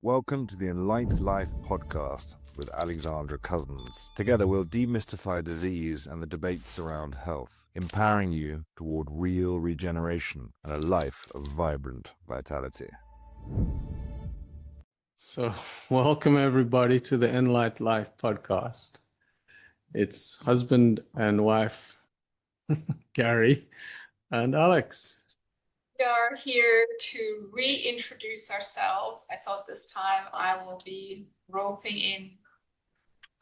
Welcome to the EnLight Life Podcast with Alexandra Cousins. Together we'll demystify disease and the debates around health, empowering you toward real regeneration and a life of vibrant vitality. So, welcome everybody to the EnLight Life Podcast. It's husband and wife, Gary and Alex. We are here to reintroduce ourselves. I thought this time I will be roping in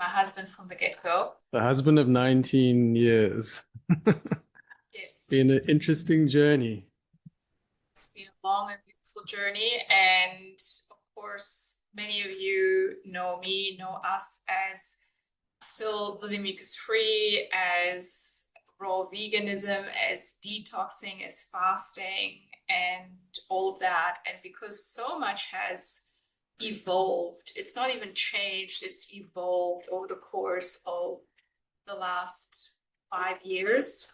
my husband from the get-go. The husband of 19 years. Yes. It's been an interesting journey. It's been a long and beautiful journey. And of course, many of you know me, know us as still living mucus-free, as raw veganism, as detoxing, as fasting, and all of that. And because so much has evolved, it's not even changed, it's evolved over the course of the last 5 years.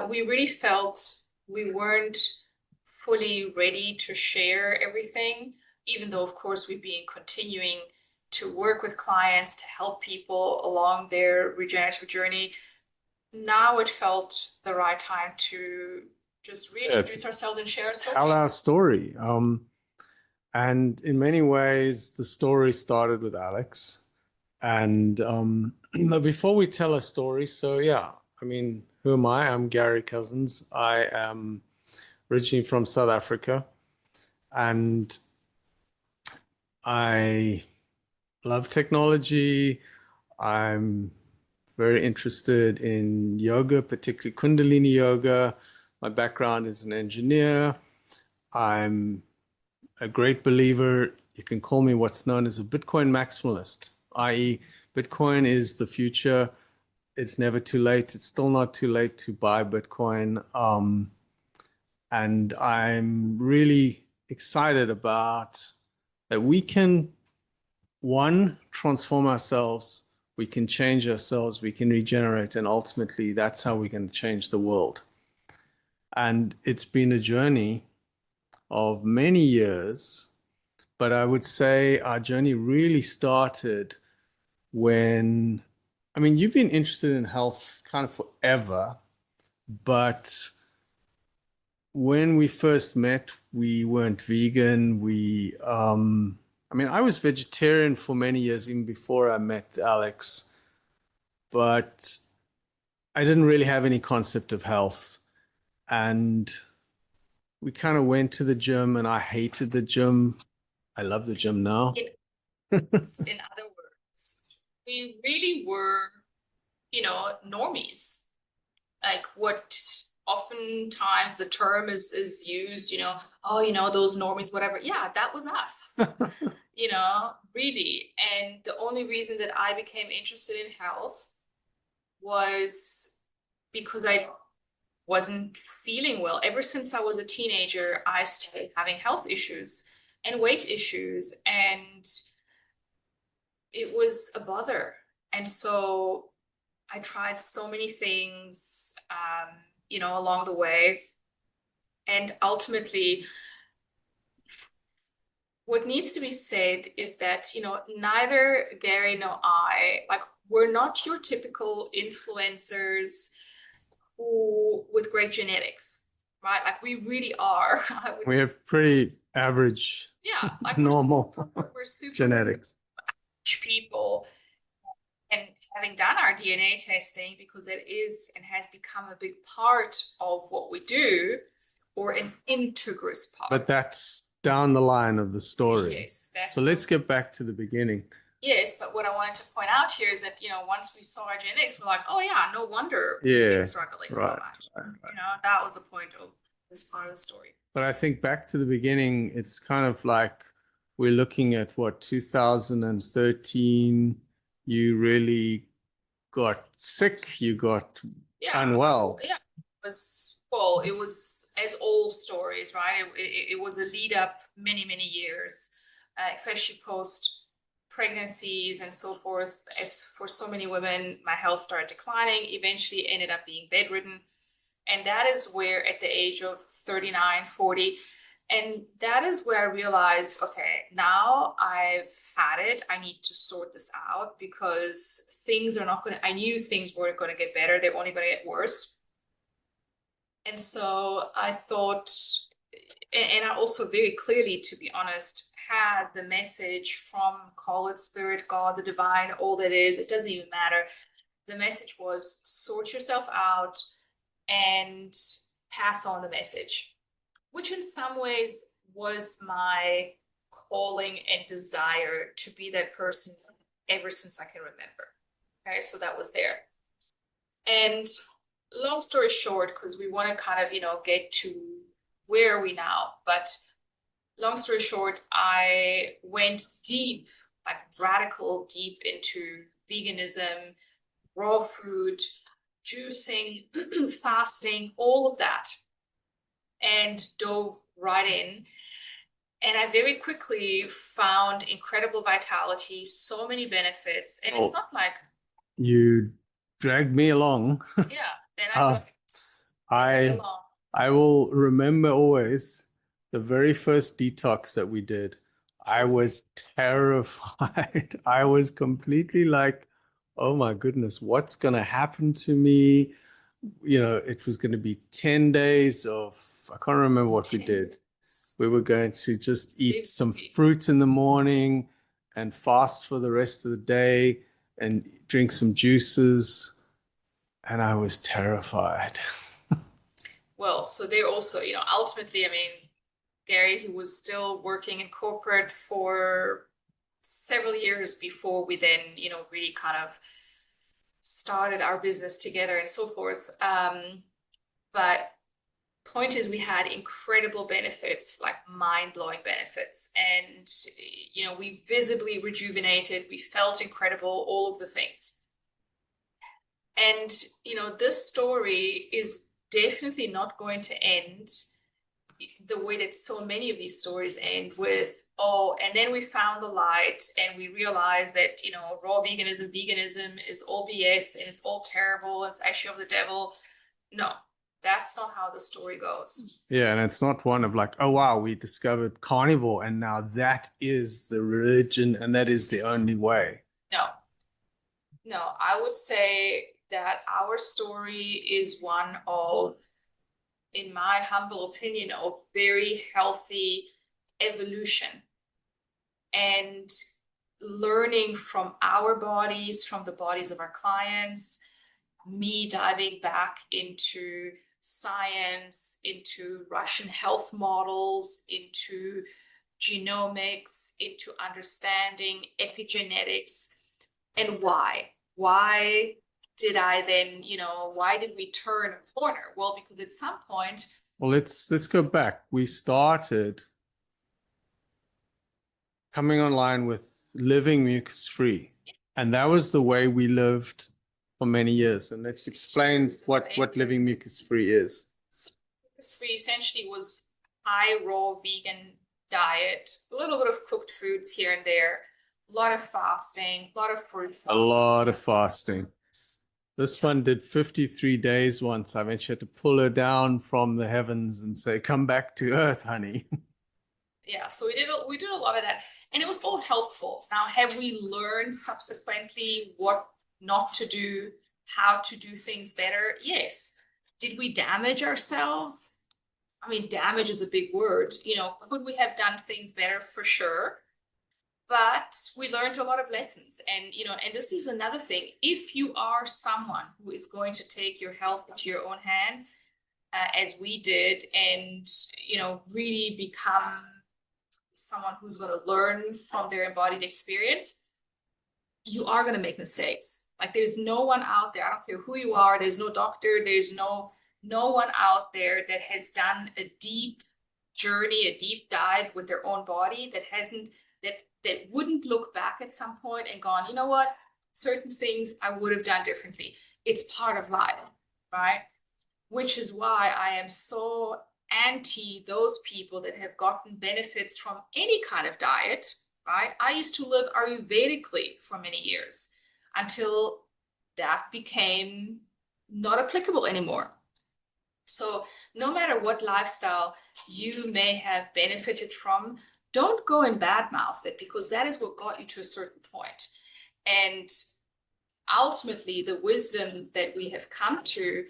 We really felt we weren't fully ready to share everything, even though, of course, we've been continuing to work with clients to help people along their regenerative journey. Now it felt the right time to just reintroduce ourselves and share our story. Tell our story. And in many ways, the story started with Alex. And before we tell a story, who am I? I'm Gary Cousins. I am originally from South Africa. And I love technology. I'm very interested in yoga, particularly Kundalini yoga. My background is an engineer. I'm a great believer. You can call me what's known as a Bitcoin maximalist, i.e. Bitcoin is the future. It's never too late. It's still not too late to buy Bitcoin. And I'm really excited about that we can, one, transform ourselves. We can change ourselves, we can regenerate, and ultimately that's how we're going to change the world. And it's been a journey of many years, but I would say our journey really started when, you've been interested in health kind of forever, but when we first met, we weren't vegan. I was vegetarian for many years, even before I met Alex, but I didn't really have any concept of health. And we kind of went to the gym, and I hated the gym. I love the gym now. In other words, we really were, normies. Like what oftentimes the term is used, those normies, whatever. Yeah, that was us. Really. And the only reason that I became interested in health was because I wasn't feeling well. Ever since I was a teenager, I started having health issues and weight issues, and it was a bother. And so I tried so many things, along the way. And ultimately, what needs to be said is that, neither Gary nor I, we're not your typical influencers with great genetics, right? Like we really are. We have pretty average, normal we're super genetics. People. And having done our DNA testing, because it is and has become a big part of what we do, or an integrous part. But that's down the line of the story. Yes. So let's get back to the beginning. Yes, but what I wanted to point out here is that, once we saw our genetics, we're like, oh yeah, no wonder we've been struggling so much. Right. That was the point of this part of the story. But I think back to the beginning, it's kind of like we're looking at 2013, you really got sick, you got unwell. Yeah, it was as all stories, right? It was a lead up many, many years, especially post pregnancies and so forth. As for so many women, my health started declining, eventually ended up being bedridden. And that is where at the age of 39, 40, And that is where I realized, okay, now I've had it. I need to sort this out because things are not going to, I knew things weren't going to get better. They're only going to get worse. And so I thought, and I also very clearly, to be honest, had the message from, call it spirit, God, the divine, all that is, it doesn't even matter. The message was sort yourself out and pass on the message, which in some ways was my calling and desire to be that person ever since I can remember. Okay, so that was there. And long story short, because we want to kind of, get to where are we now, but long story short, I went deep, like radical deep into veganism, raw food, juicing, fasting, all of that, and dove right in. And I very quickly found incredible vitality, so many benefits. And it's not like you dragged me along. yeah, then I I will remember always the very first detox that we did. I was terrified. I was completely like, oh my goodness, what's going to happen to me? It was going to be 10 days of, I can't remember what we did. We were going to just eat some fruit in the morning and fast for the rest of the day and drink some juices. And I was terrified. Well, so they're also, ultimately, I mean, Gary, who was still working in corporate for several years before we then, really kind of started our business together and so forth. But point is, we had incredible benefits, like mind-blowing benefits. And, we visibly rejuvenated, we felt incredible, all of the things. And, this story is definitely not going to end the way that so many of these stories end with, and then we found the light and we realized that, raw veganism is all BS and it's all terrible. It's actually of the devil. No, that's not how the story goes. Yeah, and it's not one of like, oh, wow, we discovered carnivore and now that is the religion and that is the only way. No, I would say that our story is one of, in my humble opinion, of very healthy evolution and learning from our bodies, from the bodies of our clients, me diving back into science, into Russian health models, into genomics, into understanding epigenetics, and why. Why did I then, why did we turn a corner? Well, because at some point. Well, let's go back. We started coming online with living mucus free. And that was the way we lived for many years. And let's explain what living mucus free is. So, mucus free essentially was high raw vegan diet, a little bit of cooked foods here and there, a lot of fasting, a lot of fruit fasting. A lot of fasting. This one did 53 days once. I eventually had to pull her down from the heavens and say, come back to earth, honey. Yeah, so we did a lot of that. And it was all helpful. Now, have we learned subsequently what not to do, how to do things better? Yes. Did we damage ourselves? I mean, damage is a big word. Could we have done things better? For sure. But we learned a lot of lessons. And, and this is another thing. If you are someone who is going to take your health into your own hands, as we did, and, really become someone who's going to learn from their embodied experience, you are going to make mistakes. Like, there's no one out there, I don't care who you are, there's no doctor, there's no one out there that has done a deep journey, a deep dive with their own body that wouldn't look back at some point and gone, you know what, certain things I would have done differently. It's part of life, right? Which is why I am so anti those people that have gotten benefits from any kind of diet, right? I used to live Ayurvedically for many years until that became not applicable anymore. So no matter what lifestyle you may have benefited from, don't go and badmouth it, because that is what got you to a certain point. And ultimately, the wisdom that we have come to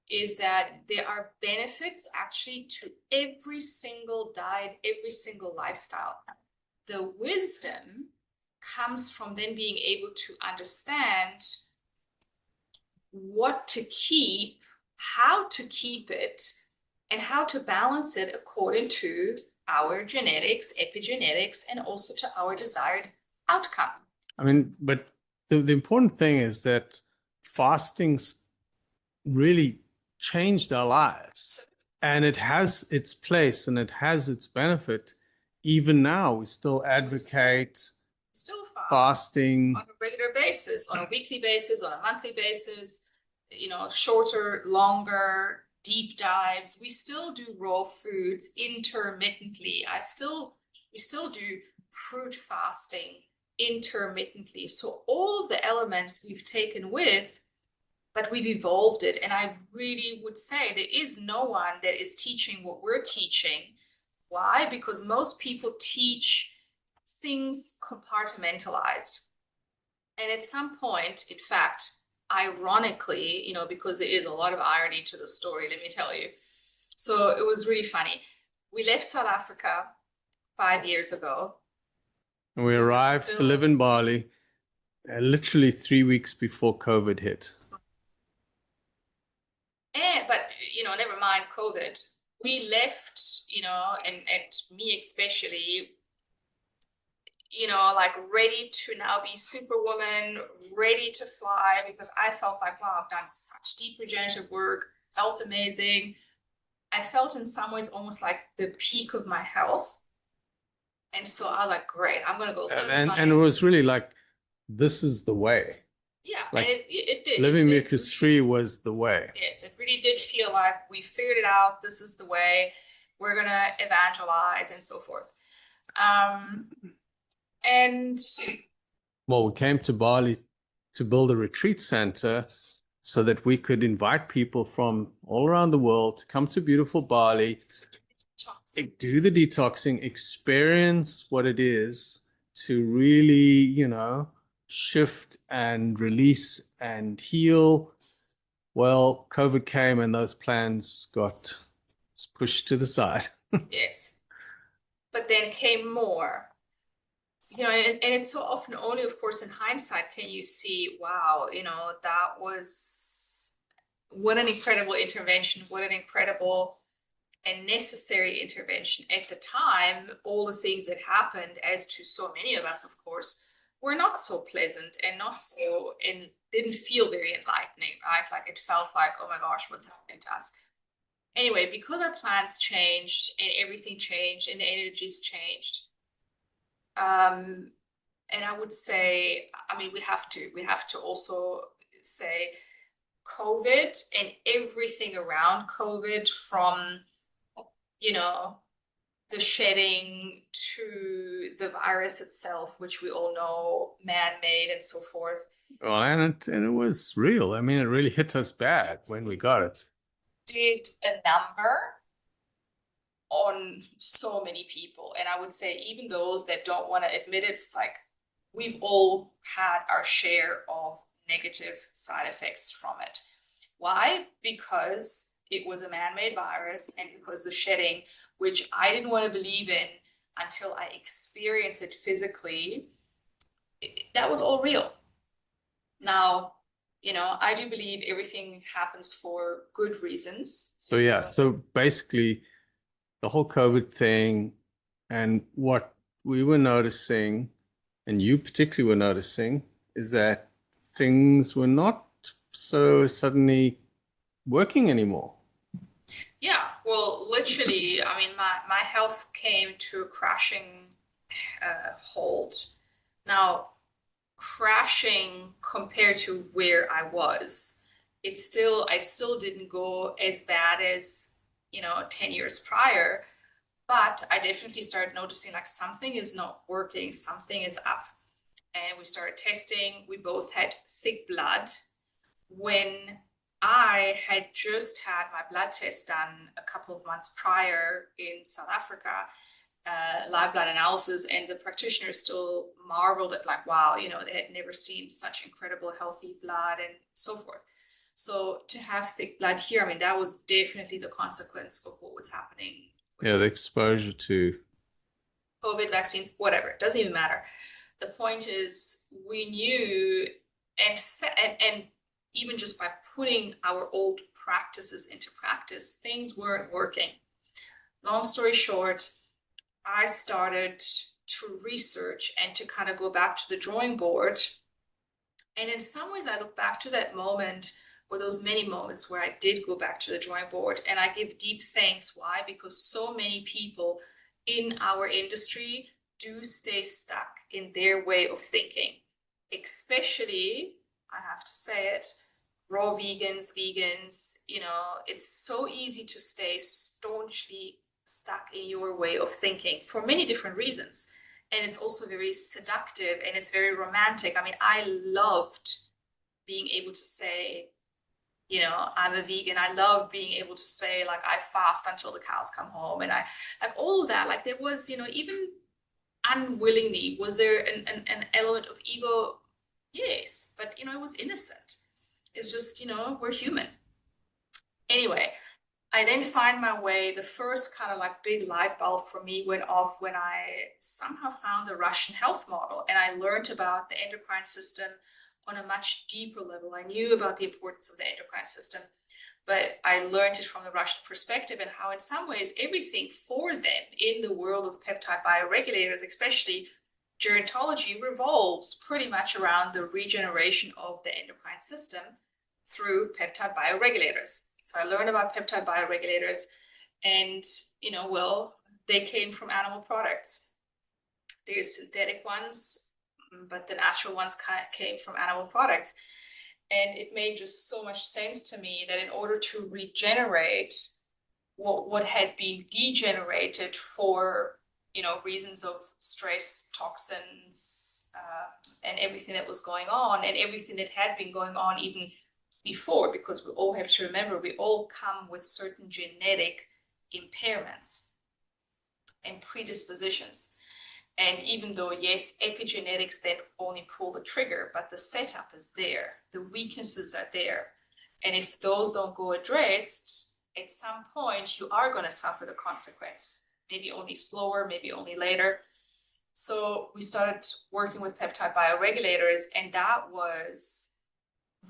is that there are benefits actually to every single diet, every single lifestyle. The wisdom comes from then being able to understand what to keep, how to keep it, and how to balance it according to our genetics, epigenetics, and also to our desired outcome. I mean, but the important thing is that fasting's really changed our lives, and it has its place and it has its benefit. Even now, we still advocate Still fasting on a regular basis, on a weekly basis, on a monthly basis, shorter, longer, deep dives. We still do raw foods intermittently. We still do fruit fasting intermittently. So all of the elements we've taken with, but we've evolved it. And I really would say there is no one that is teaching what we're teaching. Why? Because most people teach things compartmentalized. And at some point, in fact, ironically, because there is a lot of irony to the story, let me tell you. So it was really funny. We left South Africa 5 years ago. and we arrived to live in Bali literally 3 weeks before COVID hit. But never mind COVID. We left, and me especially, like ready to now be superwoman, ready to fly, because I felt like, wow, I've done such deep regenerative work, felt amazing. I felt in some ways almost like the peak of my health. And so I was like, great, I'm going to go. And it was really like, this is the way. Yeah, like, and it did. Living mucus-free was the way. Yes, it really did feel like we figured it out. This is the way. We're going to evangelize and so forth. And well, we came to Bali to build a retreat center so that we could invite people from all around the world to come to beautiful Bali, do the detoxing, experience what it is to really, shift and release and heal. Well, COVID came and those plans got pushed to the side. Yes. But then came more. And it's so often only, of course, in hindsight can you see, wow, that was what an incredible intervention, what an incredible and necessary intervention. At the time, all the things that happened, as to so many of us, of course, were not so pleasant and didn't feel very enlightening, right? Like it felt like, oh my gosh, what's happening to us? Anyway, because our plans changed and everything changed and the energies changed, and I would say, we have to also say COVID and everything around COVID, from, the shedding to the virus itself, which we all know, man-made and so forth. Well, and it was real. It really hit us bad when we got it. Did a number on so many people. And I would say even those that don't want to admit it, it's like we've all had our share of negative side effects from it. Why? Because it was a man-made virus, and because the shedding, which I didn't want to believe in until I experienced it physically, that was all real. Now, I do believe everything happens for good reasons. So basically, the whole COVID thing, and what we were noticing, and you particularly were noticing, is that things were not so suddenly working anymore. Yeah, well, literally, my health came to a crashing halt. Now, crashing compared to where I was, I still didn't go as bad as 10 years prior, but I definitely started noticing like something is not working, something is up. And we started testing. We both had thick blood. When I had just had my blood test done a couple of months prior in South Africa, live blood analysis, and the practitioners still marveled at like, wow, they had never seen such incredible healthy blood and so forth. So to have thick blood here, I mean, that was definitely the consequence of what was happening. Yeah, the exposure to COVID vaccines, whatever, it doesn't even matter. The point is, we knew, and even just by putting our old practices into practice, things weren't working. Long story short, I started to research and to kind of go back to the drawing board. And in some ways, I look back to that moment, or those many moments where I did go back to the drawing board, and I give deep thanks. Why? Because so many people in our industry do stay stuck in their way of thinking, especially, I have to say it, raw vegans, it's so easy to stay staunchly stuck in your way of thinking for many different reasons. And it's also very seductive and it's very romantic. I mean, I loved being able to say, I'm a vegan. I love being able to say, like, I fast until the cows come home. And I, like, all of that, like, there was, even unwillingly, was there an element of ego? Yes, but, it was innocent. It's just, we're human. Anyway, I then find my way, the first kind of like big light bulb for me went off when I somehow found the Russian health model, and I learned about the endocrine system on a much deeper level. I knew about the importance of the endocrine system, but I learned it from the Russian perspective, and how in some ways everything for them in the world of peptide bioregulators, especially gerontology, revolves pretty much around the regeneration of the endocrine system through peptide bioregulators. So I learned about peptide bioregulators, and, they came from animal products. There's synthetic ones, but the natural ones came from animal products. And it made just so much sense to me that in order to regenerate what had been degenerated for, reasons of stress, toxins, and everything that was going on, and everything that had been going on even before, because we all have to remember, we all come with certain genetic impairments and predispositions. And even though, yes, epigenetics then only pull the trigger, but the setup is there, the weaknesses are there. And if those don't go addressed, at some point, you are going to suffer the consequence, maybe only slower, maybe only later. So we started working with peptide bioregulators, and that was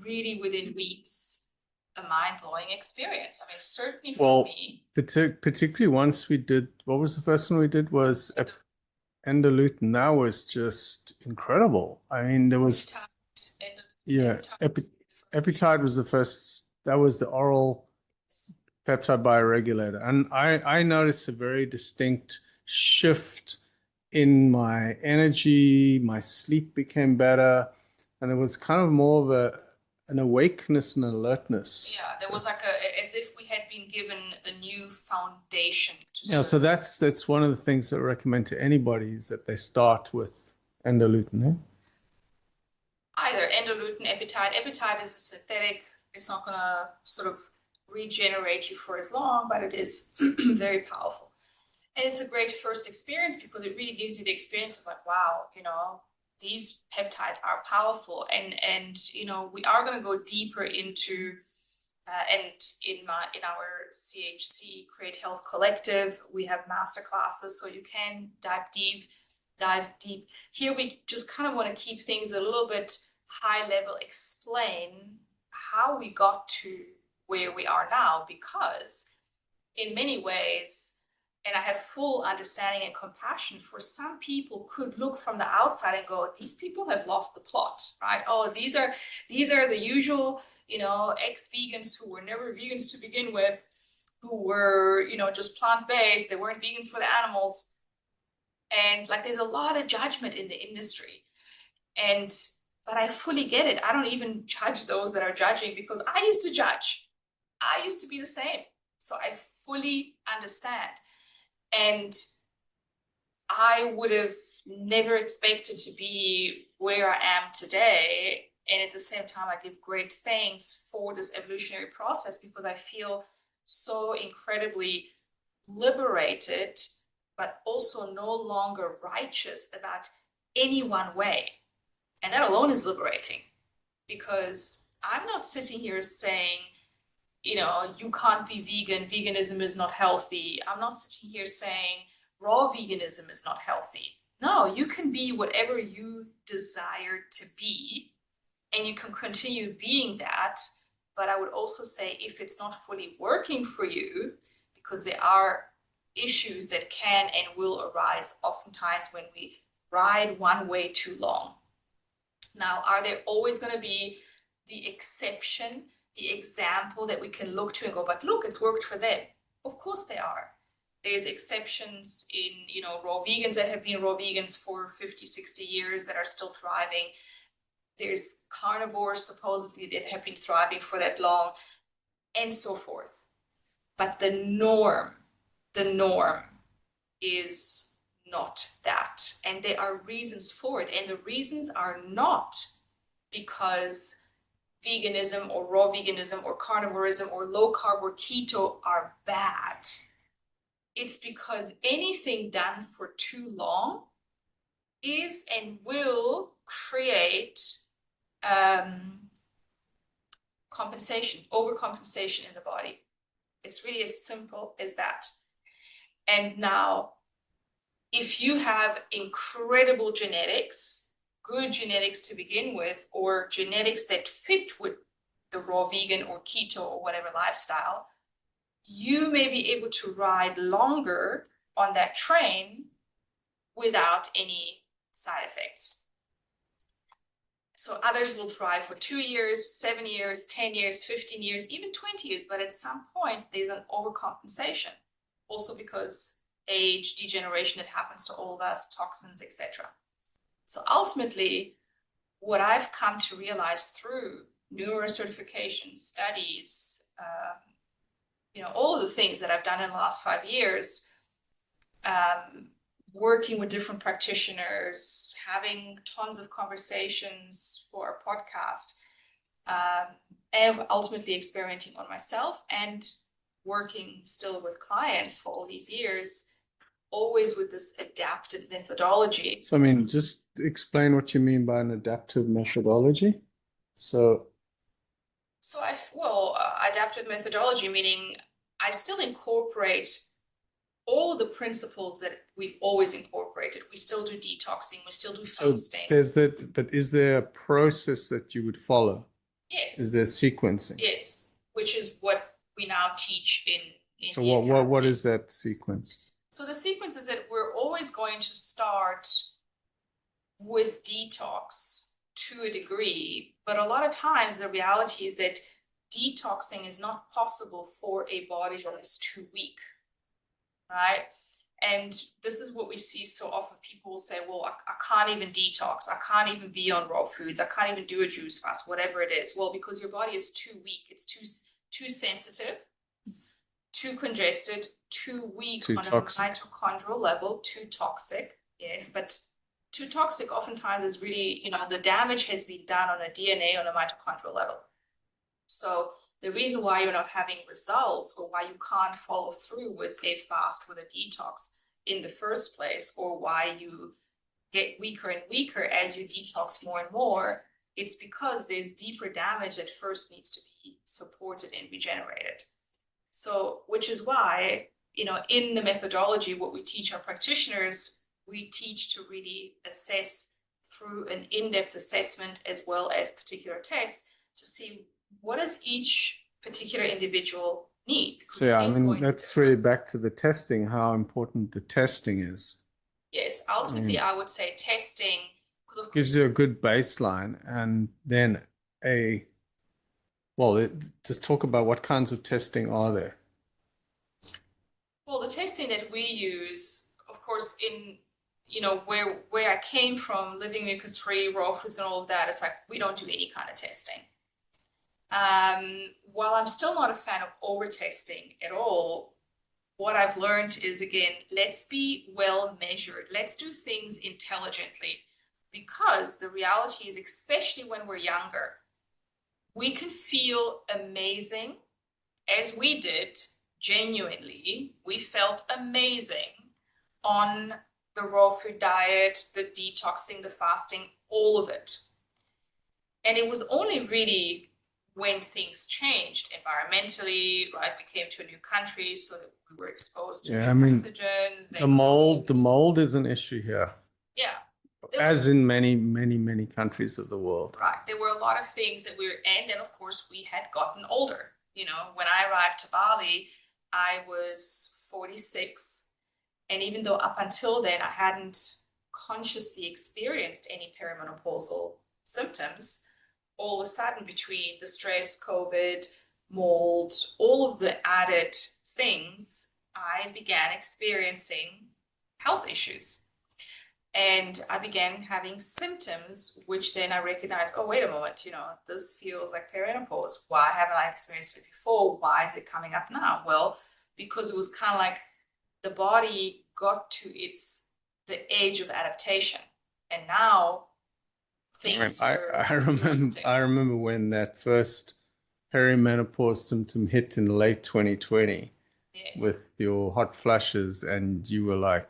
really within weeks a mind-blowing experience. I mean, certainly for me. Particularly once we did, what was the first one we did was endogluten. That was just incredible. I mean, there was, Epitide was the first, that was the oral peptide bioregulator. And I noticed a very distinct shift in my energy, my sleep became better, and there was kind of more of an awakeness and alertness. Yeah, there was like as if we had been given a new foundation to serve. So that's one of the things that I recommend to anybody, is that they start with endogluten. Either endogluten, epitide. Epitide is a synthetic. It's not going to sort of regenerate you for as long, but it is very powerful. And it's a great first experience because it really gives you the experience of like, wow, these peptides are powerful, and we are going to go deeper into and in our CHC Create Health Collective, we have master classes, so you can dive deep. Here we just kind of want to keep things a little bit high level, explain how we got to where we are now, because in many ways, and I have full understanding and compassion for, some people could look from the outside and go, these people have lost the plot, right? Oh, these are the usual, ex-vegans who were never vegans to begin with, who were, just plant-based. They weren't vegans for the animals. And like, there's a lot of judgment in the industry. But I fully get it. I don't even judge those that are judging, because I used to judge. I used to be the same. So I fully understand. And I would have never expected to be where I am today And at the same time, I give great thanks for this evolutionary process because I feel so incredibly liberated, but also no longer righteous about any one way. And that alone is liberating, because I'm not sitting here saying, you can't be vegan, veganism is not healthy. I'm not sitting here saying raw veganism is not healthy. No, you can be whatever you desire to be, and you can continue being that. But I would also say, if it's not fully working for you, because there are issues that can and will arise oftentimes when we ride one way too long. Now, are there always going to be the exception, the example that we can look to and go, but look, it's worked for them? Of course there are. There's exceptions in, raw vegans that have been raw vegans for 50, 60 years that are still thriving. There's carnivores supposedly that have been thriving for that long, and so forth. But the norm is not that. And there are reasons for it. And the reasons are not because veganism or raw veganism or carnivorism or low carb or keto are bad. It's because anything done for too long is and will create compensation, overcompensation in the body. It's really as simple as that. And now, if you have incredible genetics, good genetics to begin with, or genetics that fit with the raw vegan or keto or whatever lifestyle, you may be able to ride longer on that train without any side effects. So others will thrive for 2 years, 7 years, 10 years, 15 years, even 20 years, but at some point there's an overcompensation. Also because age, degeneration that happens to all of us, toxins, etc. So ultimately, what I've come to realize through numerous certifications, studies, all of the things that I've done in the last 5 years, working with different practitioners, having tons of conversations for a podcast, and ultimately experimenting on myself and working still with clients for all these years, always with this adapted methodology. So, just explain what you mean by an adaptive methodology. Adaptive methodology, meaning I still incorporate all of the principles that we've always incorporated. We still do detoxing, we still do fasting. But is there a process that you would follow? Yes. Is there sequencing? Yes, which is what we now teach in So the what is that sequence? So the sequence is that we're always going to start with detox to a degree, but a lot of times the reality is that detoxing is not possible for a body that is too weak, right? And this is what we see so often. People will say, well, I can't even detox. I can't even be on raw foods. I can't even do a juice fast, whatever it is. Well, because your body is too weak. It's too sensitive, too congested, too weak on toxic. A mitochondrial level, too toxic. Yes, but too toxic oftentimes is really, the damage has been done on a DNA, on a mitochondrial level. So the reason why you're not having results, or why you can't follow through with a fast, with a detox in the first place, or why you get weaker and weaker as you detox more and more, it's because there's deeper damage that first needs to be supported and regenerated. So, which is why, in the methodology, what we teach our practitioners, we teach to really assess through an in-depth assessment as well as particular tests to see what does each particular individual need. So that's really back to the testing, how important the testing is. Yes, ultimately I would say testing, because of course, gives you a good baseline, and then just talk about what kinds of testing are there. Well, the testing that we use, of course, in where I came from, living mucus-free, raw foods and all of that, it's like we don't do any kind of testing. While I'm still not a fan of over-testing at all, what I've learned is, again, let's be well measured. Let's do things intelligently. because the reality is, especially when we're younger, we can feel amazing, as we did. Genuinely, we felt amazing on the raw food diet, the detoxing, the fasting, all of it. And it was only really when things changed environmentally, right? We came to a new country, so that we were exposed to new pathogens. The mold is an issue here. Yeah. As in many, many, many countries of the world. Right. There were a lot of things that and then of course we had gotten older. You know, when I arrived to Bali, I was 46. And even though up until then I hadn't consciously experienced any perimenopausal symptoms, all of a sudden, between the stress, COVID, mold, all of the added things, I began experiencing health issues. And I began having symptoms, which then I recognized, oh, wait a moment, this feels like perimenopause. Why haven't I experienced it before? Why is it coming up now? Well, because it was kind of like the body got to the age of adaptation. And now things I remember when that first perimenopause symptom hit in late 2020 with your hot flushes, and you were like,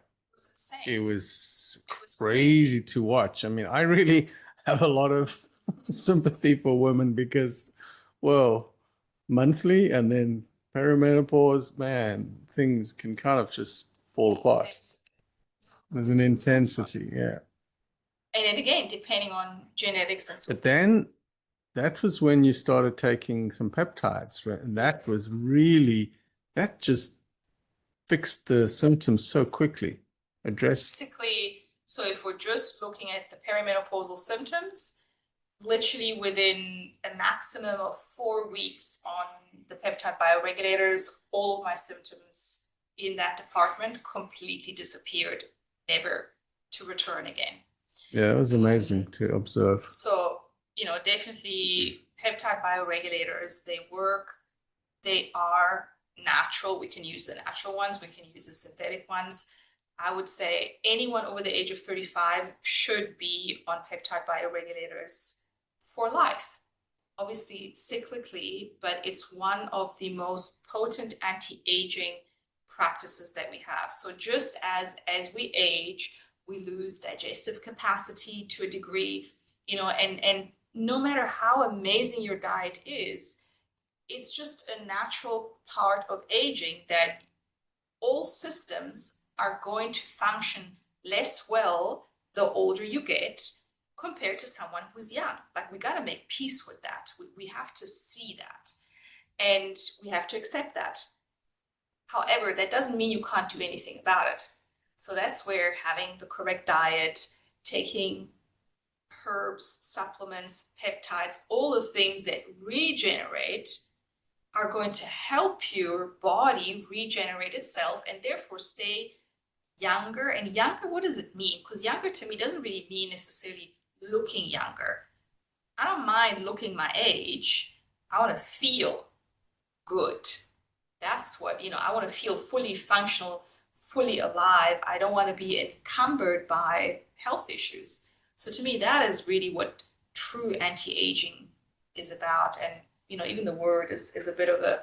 it was crazy to watch. I mean, I really have a lot of sympathy for women because, well, monthly and then perimenopause, man, things can kind of just fall apart. There's an intensity, yeah. And then again, depending on genetics and so. But then that was when you started taking some peptides, right? And that was really, that just fixed the symptoms so quickly. Basically, so if we're just looking at the perimenopausal symptoms, literally within a maximum of 4 weeks on the peptide bioregulators, all of my symptoms in that department completely disappeared, never to return again. Yeah, it was amazing to observe. So, definitely peptide bioregulators, they work. They are natural. We can use the natural ones. We can use the synthetic ones. I would say anyone over the age of 35 should be on peptide bioregulators for life. Obviously cyclically, but it's one of the most potent anti-aging practices that we have. So just as we age, we lose digestive capacity to a degree, and no matter how amazing your diet is, it's just a natural part of aging that all systems are going to function less well the older you get compared to someone who's young. Like, we got to make peace with that. We have to see that, and we have to accept that. However, that doesn't mean you can't do anything about it. So that's where having the correct diet, taking herbs, supplements, peptides, all the things that regenerate are going to help your body regenerate itself and therefore stay younger. And younger, what does it mean? Because younger to me doesn't really mean necessarily looking younger. I don't mind looking my age. I want to feel good. That's what, I want to feel fully functional, fully alive. I don't want to be encumbered by health issues. So to me, that is really what true anti-aging is about. And, even the word is a bit of a,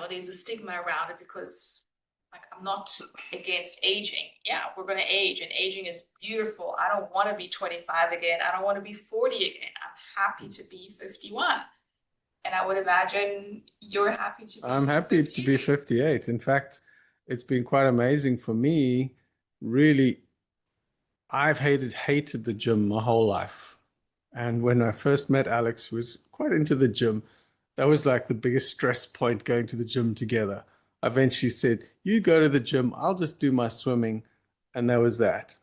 there's a stigma around it because, like, I'm not against aging. Yeah, we're going to age, and aging is beautiful. I don't want to be 25 again. I don't want to be 40 again. I'm happy to be 51. And I would imagine you're happy to be I'm happy 58. to be 58. In fact, it's been quite amazing for me. Really, I've hated the gym my whole life. And when I first met Alex, who was quite into the gym, that was like the biggest stress point, going to the gym together. I eventually said, you go to the gym, I'll just do my swimming. And that was that.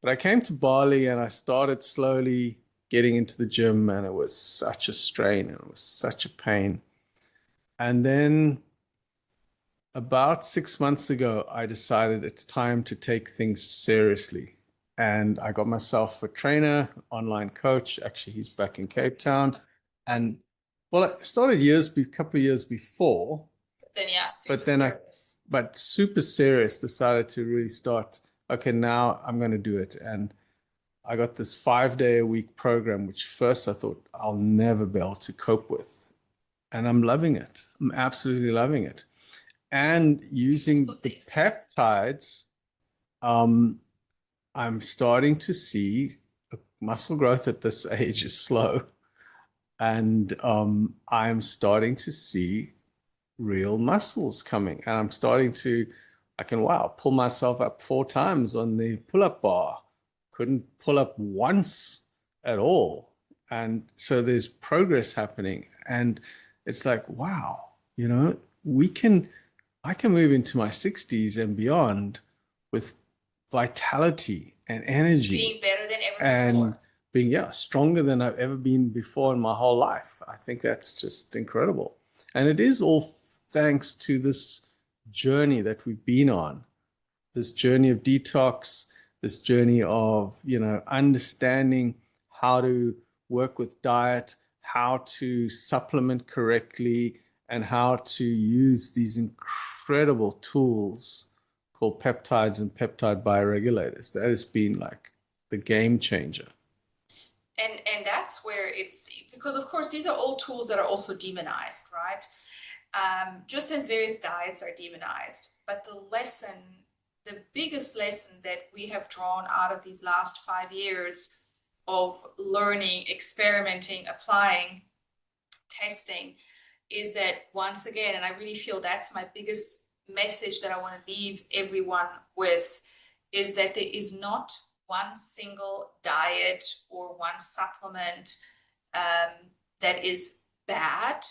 But I came to Bali and I started slowly getting into the gym, and it was such a strain and it was such a pain. And then about 6 months ago, I decided it's time to take things seriously. And I got myself a trainer, online coach. Actually, he's back in Cape Town. And well, it started a couple of years before. Then yeah, super serious, decided to really start, okay, now I'm going to do it. And I got this 5-day-a-week program, which first I thought I'll never be able to cope with. And I'm loving it. I'm absolutely loving it. And using the peptides, I'm starting to see muscle growth at this age is slow. And I'm starting to see real muscles coming. And I'm starting to, I can, pull myself up 4 times on the pull-up bar. Couldn't pull up once at all. And so there's progress happening. And it's like, wow, I can move into my 60s and beyond with vitality and energy. Being better than ever and before. Being, stronger than I've ever been before in my whole life. I think that's just incredible. And it is all thanks to this journey that we've been on, this journey of detox, this journey of, understanding how to work with diet, how to supplement correctly, and how to use these incredible tools called peptides and peptide bioregulators. That has been like the game changer. And that's where it's, because of course these are all tools that are also demonized, right? Just as various diets are demonized, but the biggest lesson that we have drawn out of these last 5 years of learning, experimenting, applying, testing, is that once again, and I really feel that's my biggest message that I want to leave everyone with, is that there is not one single diet or one supplement that is bad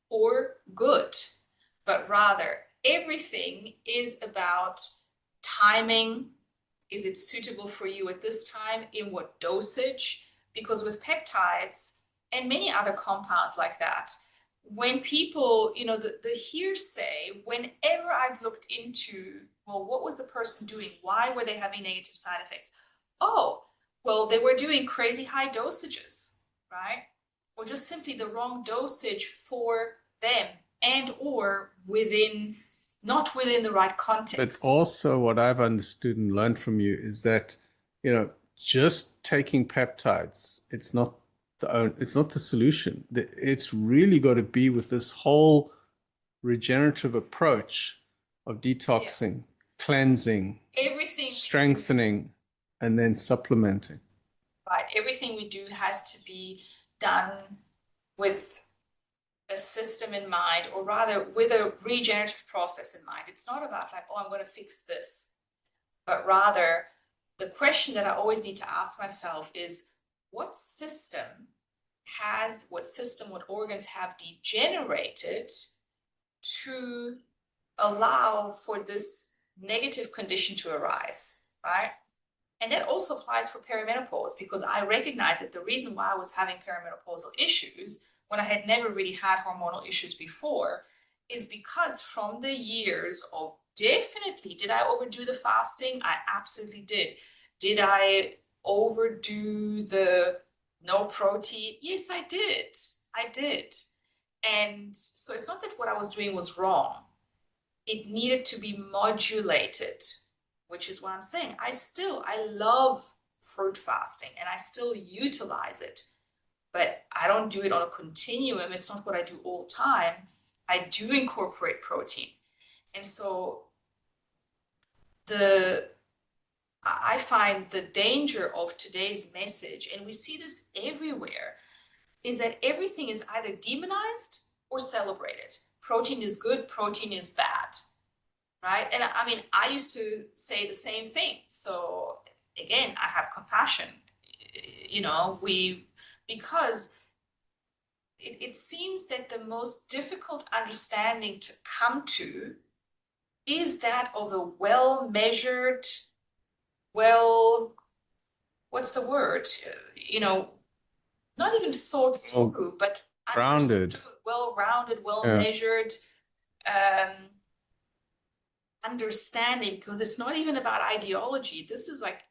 or good, but rather everything is about timing. Is it suitable for you at this time? In what dosage? Because with peptides and many other compounds like that, when people, the hearsay, whenever I've looked into, well, what was the person doing? Why were they having negative side effects? Oh, well, they were doing crazy high dosages, right? Or just simply the wrong dosage for them, and or not within the right context. But also what I've understood and learned from you is that, just taking peptides, it's not the solution. It's really got to be with this whole regenerative approach of detoxing, cleansing, everything, strengthening, and then supplementing. Right. Everything we do has to be done with a system in mind, or rather with a regenerative process in mind. It's not about like, oh, I'm going to fix this, but rather the question that I always need to ask myself is, what organs have degenerated to allow for this negative condition to arise, right? And that also applies for perimenopause, because I recognize that the reason why I was having perimenopausal issues when I had never really had hormonal issues before is because from the years of definitely, did I overdo the fasting? I absolutely did. Did I overdo the no protein? Yes, I did. I did. And so it's not that what I was doing was wrong. It needed to be modulated, which is what I'm saying. I love fruit fasting and I still utilize it, but I don't do it on a continuum. It's not what I do all the time. I do incorporate protein. And so I find the danger of today's message, and we see this everywhere, is that everything is either demonized or celebrated. Protein is good, protein is bad, right? And I mean, I used to say the same thing. So again, I have compassion, because it seems that the most difficult understanding to come to is that of a well-measured, what's the word? Not even thought through, but grounded, well-rounded, well-measured understanding, because it's not even about ideology. This is like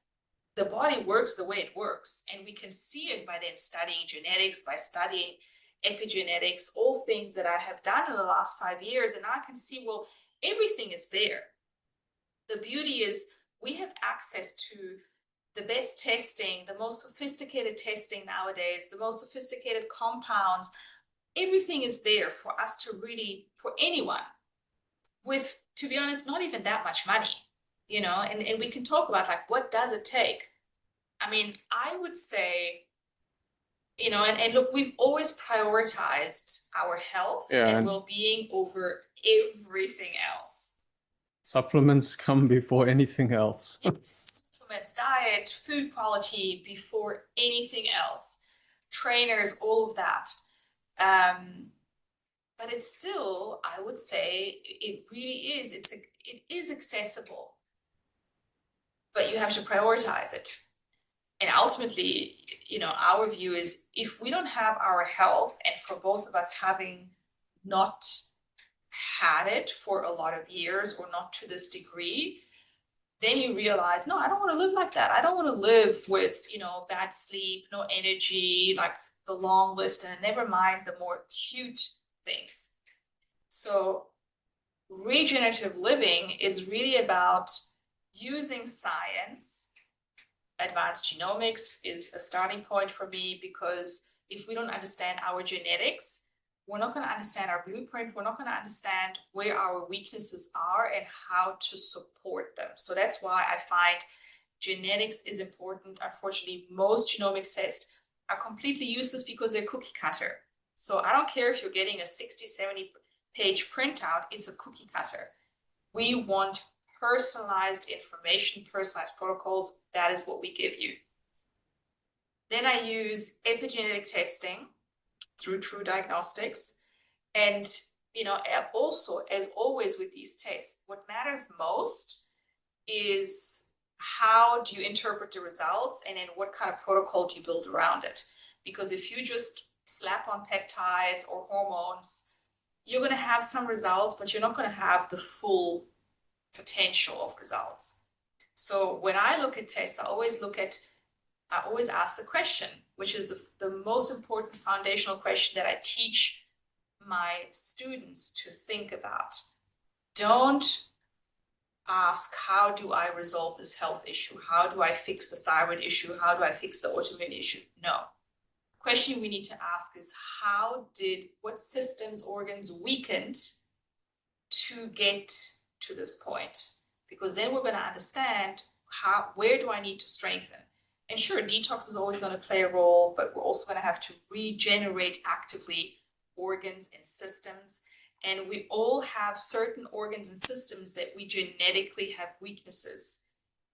the body works the way it works, and we can see it by then studying genetics, by studying epigenetics, all things that I have done in the last 5 years, and I can see, well, everything is there. The beauty is we have access to the best testing, the most sophisticated testing nowadays, the most sophisticated compounds, everything is there for us to really, for anyone with, to be honest, not even that much money, and we can talk about like, what does it take? I mean, I would say, and look, we've always prioritized our health and well-being over everything else. Supplements come before anything else. Yes, supplements, diet, food quality before anything else, trainers, all of that. But it's still, I would say, it really is. It is accessible, but you have to prioritize it. And ultimately, our view is if we don't have our health, and for both of us having not had it for a lot of years or not to this degree, then you realize, no, I don't want to live like that. I don't want to live with, bad sleep, no energy, like the long list, and never mind the more acute things. So regenerative living is really about using science. Advanced genomics is a starting point for me, because if we don't understand our genetics, we're not going to understand our blueprint. We're not going to understand where our weaknesses are and how to support them. So that's why I find genetics is important. Unfortunately, most genomics tests are completely useless because they're cookie cutter. So I don't care if you're getting a 60, 70 page printout, it's a cookie cutter. We want personalized information, personalized protocols. That is what we give you. Then I use epigenetic testing through True Diagnostics. And, also, as always with these tests, what matters most is how do you interpret the results, and then what kind of protocol do you build around it? Because if you just slap on peptides or hormones, you're going to have some results, but you're not going to have the full potential of results. So when I look at tests, I always ask the question, which is the most important foundational question that I teach my students to think about. Don't ask, how do I resolve this health issue? How do I fix the thyroid issue? How do I fix the autoimmune issue? No. The question we need to ask is, what systems, organs weakened to get to this point? Because then we're going to understand where do I need to strengthen? And sure, detox is always going to play a role, but we're also going to have to regenerate actively organs and systems. And we all have certain organs and systems that we genetically have weaknesses.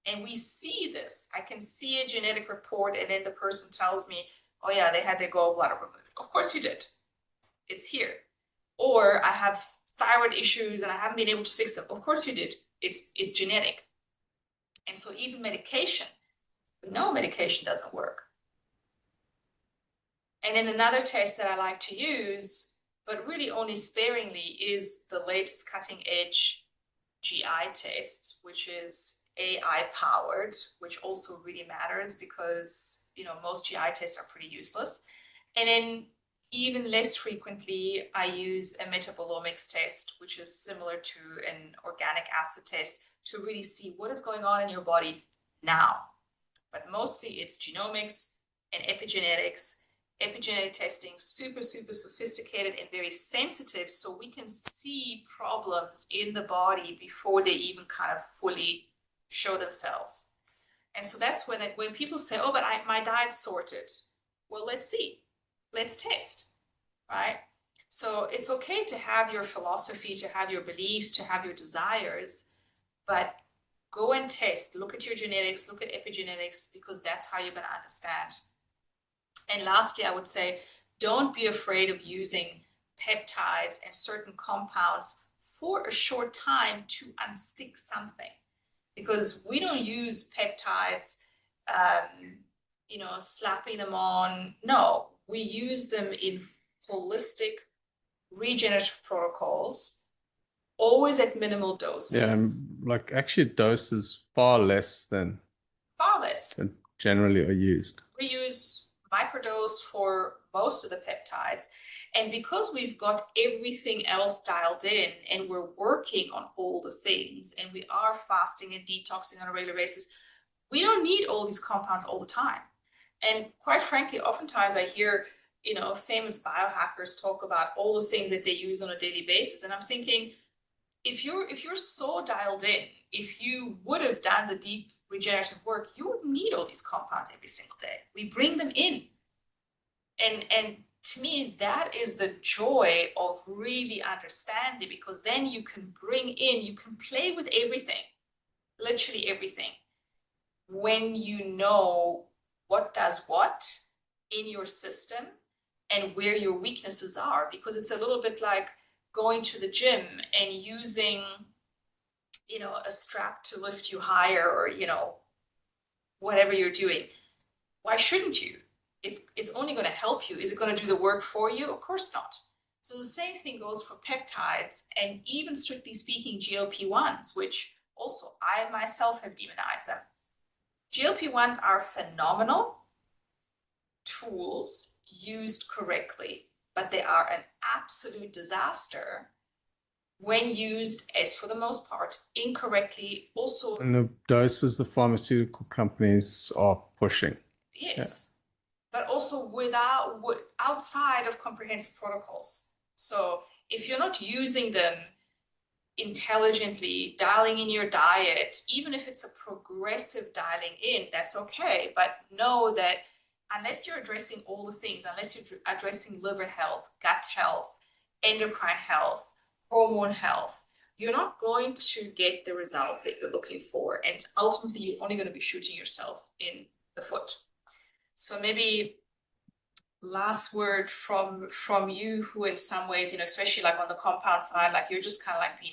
And we see this. I can see a genetic report, and then the person tells me, oh yeah, they had their gallbladder removed. Of course you did. It's here. Or I have thyroid issues and I haven't been able to fix them. Of course you did. It's genetic. And so even medication, no, medication doesn't work. And then another test that I like to use, but really only sparingly, is the latest cutting edge GI test, which is AI powered, which also really matters because, most GI tests are pretty useless. And then even less frequently, I use a metabolomics test, which is similar to an organic acid test, to really see what is going on in your body now. But mostly it's genomics and epigenetics. Epigenetic testing, super, super sophisticated and very sensitive, so we can see problems in the body before they even kind of fully show themselves. And so that's when people say, oh, but my diet's sorted. Well, let's see. Let's test, right? So it's okay to have your philosophy, to have your beliefs, to have your desires, but go and test. Look at your genetics, look at epigenetics, because that's how you're going to understand. And lastly, I would say, don't be afraid of using peptides and certain compounds for a short time to unstick something. Because we don't use peptides, slapping them on. No, we use them in holistic regenerative protocols, always at minimal doses. Yeah, and actually doses far less than generally are used. We use microdose for most of the peptides. And because we've got everything else dialed in and we're working on all the things and we are fasting and detoxing on a regular basis, We don't need all these compounds all the time. And quite frankly, oftentimes I hear, famous biohackers talk about all the things that they use on a daily basis. And I'm thinking, if you're so dialed in, if you would have done the deep regenerative work, you wouldn't need all these compounds every single day. We bring them in. And to me, that is the joy of really understanding, because then you can you can play with everything, literally everything, when you know what does what in your system and where your weaknesses are. Because it's a little bit like going to the gym and using, a strap to lift you higher, or, whatever you're doing. Why shouldn't you? It's only going to help you. Is it going to do the work for you? Of course not. So the same thing goes for peptides, and even strictly speaking, GLP-1s, which also I myself have demonized them. GLP-1s are phenomenal tools used correctly, but they are an absolute disaster when used, as for the most part, incorrectly. Also, And the doses the pharmaceutical companies are pushing. yes. But also outside of comprehensive protocols. So if you're not using them intelligently, dialing in your diet, even if it's a progressive dialing in, that's okay. But know that unless you're addressing all the things, unless you're addressing liver health, gut health, endocrine health, hormone health, you're not going to get the results that you're looking for. And ultimately, you're only going to be shooting yourself in the foot. So maybe last word from you, who in some ways, especially like on the compound side, like you're just kind of like been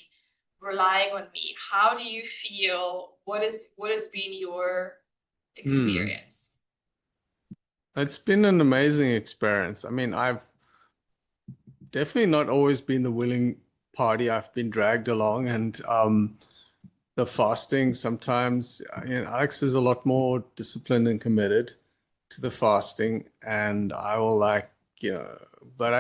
relying on me. How do you feel? What has been your experience? It's been an amazing experience. I mean, I've definitely not always been the willing party. I've been dragged along, and the fasting sometimes, Alex is a lot more disciplined and committed to the fasting, and I will but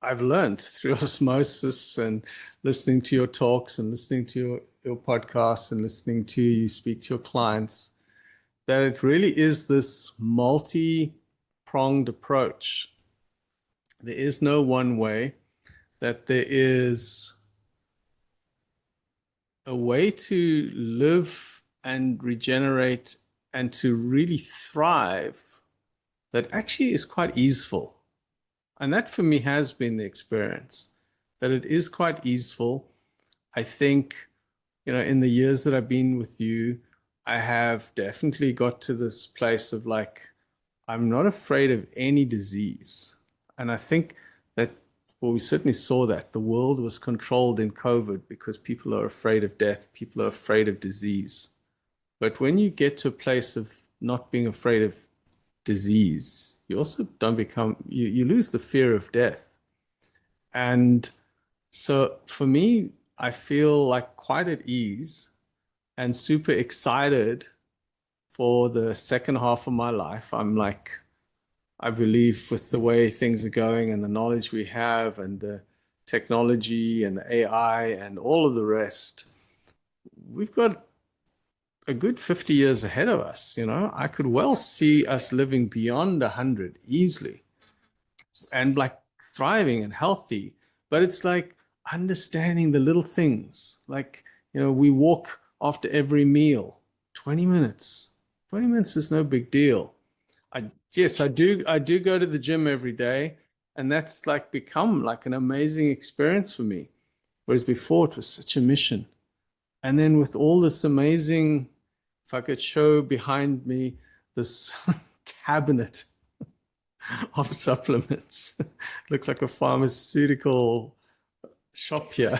I've learned through osmosis and listening to your talks and listening to your podcasts and listening to you speak to your clients, that it really is this multi-pronged approach. There is no one way, that there is a way to live and regenerate and to really thrive that actually is quite easeful. And that for me has been the experience, that it is quite easeful. I think, in the years that I've been with you, I have definitely got to this place of like, I'm not afraid of any disease. And I think that, well, we certainly saw that the world was controlled in COVID because people are afraid of death, people are afraid of disease. But when you get to a place of not being afraid of disease, you also don't you lose the fear of death. And so for me, I feel like quite at ease and super excited for the second half of my life. I believe with the way things are going and the knowledge we have and the technology and the AI and all of the rest, we've got a good 50 years ahead of us. I could well see us living beyond 100 easily and like thriving and healthy. But it's like understanding the little things. Like, we walk after every meal, 20 minutes. 20 minutes is no big deal. I do go to the gym every day, and that's like become like an amazing experience for me. Whereas before it was such a mission. And then with all this amazing, if I could show behind me this cabinet of supplements, looks like a pharmaceutical shop here.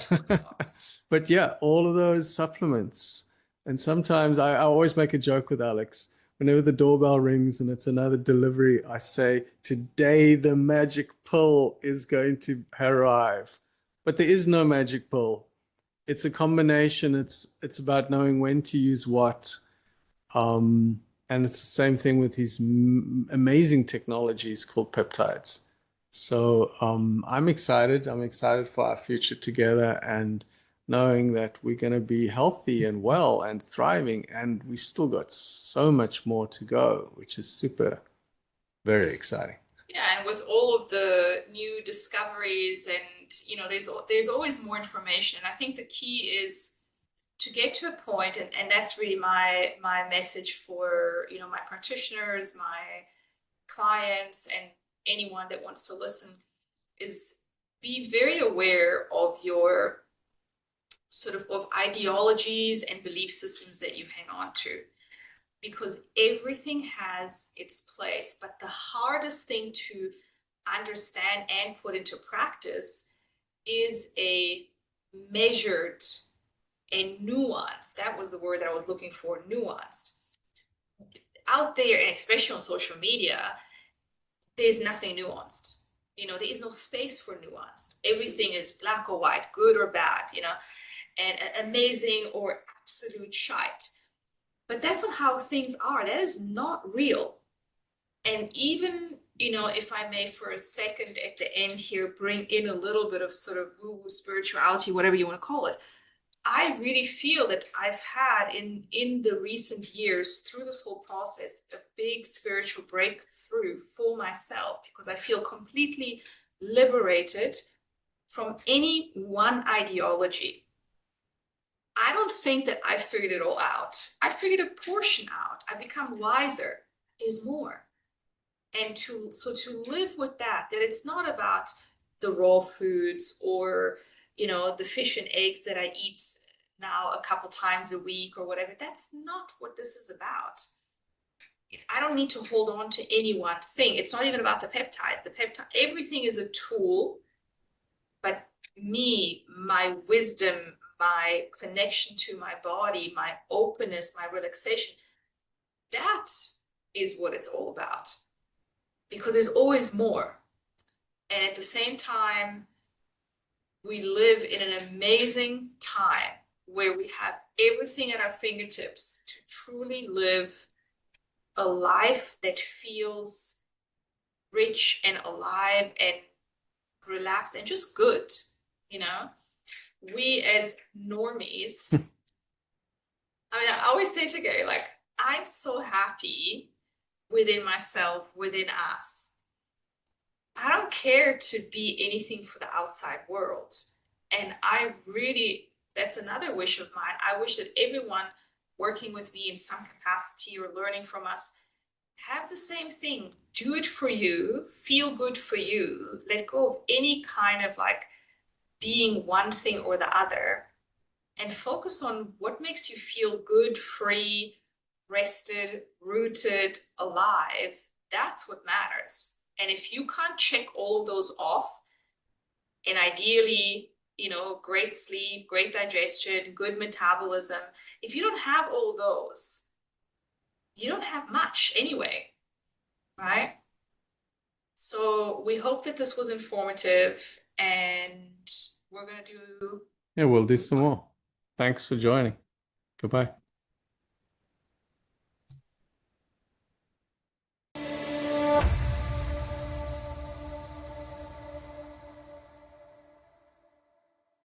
But yeah, all of those supplements. And sometimes I always make a joke with Alex. Whenever the doorbell rings and it's another delivery, I say, today the magic pill is going to arrive. But there is no magic pill. It's a combination. It's about knowing when to use what. And it's the same thing with these amazing technologies called peptides. So I'm excited. I'm excited for our future together. And knowing that we're going to be healthy and well and thriving, and we still got so much more to go, which is very exciting. Yeah, and with all of the new discoveries and, there's always more information. And I think the key is to get to a point, and that's really my message for, my practitioners, my clients, and anyone that wants to listen, is be very aware of your sort of ideologies and belief systems that you hang on to, because everything has its place. But the hardest thing to understand and put into practice is a measured and nuanced, that was the word that I was looking for, nuanced. Out there, and especially on social media, there's nothing nuanced. There is no space for nuanced. Everything is black or white, good or bad, and amazing or absolute shite. But that's not how things are. That is not real. And even, if I may for a second at the end here bring in a little bit of sort of woo-woo spirituality, whatever you want to call it, I really feel that I've had in the recent years, through this whole process, a big spiritual breakthrough for myself, because I feel completely liberated from any one ideology. I don't think that I figured it all out. I figured a portion out. I become wiser. There's more. And to live with that it's not about the raw foods or, the fish and eggs that I eat now a couple times a week or whatever. That's not what this is about. I don't need to hold on to any one thing. It's not even about the peptides. Everything is a tool, but me, my wisdom, my connection to my body, my openness, my relaxation, that is what it's all about. Because there's always more. And at the same time, we live in an amazing time where we have everything at our fingertips to truly live a life that feels rich and alive and relaxed and just good, We as normies, I always say to Gary, like, I'm so happy within myself, within us. I don't care to be anything for the outside world. And that's another wish of mine. I wish that everyone working with me in some capacity or learning from us have the same thing. Do it for you, feel good for you, let go of any kind of like being one thing or the other, and focus on what makes you feel good, free, rested, rooted, alive. That's what matters. And if you can't check all of those off, and ideally, great sleep, great digestion, good metabolism, if you don't have all those, you don't have much anyway, right? So we hope that this was informative, and we're going to do... Yeah, we'll do some more. Thanks for joining. Goodbye.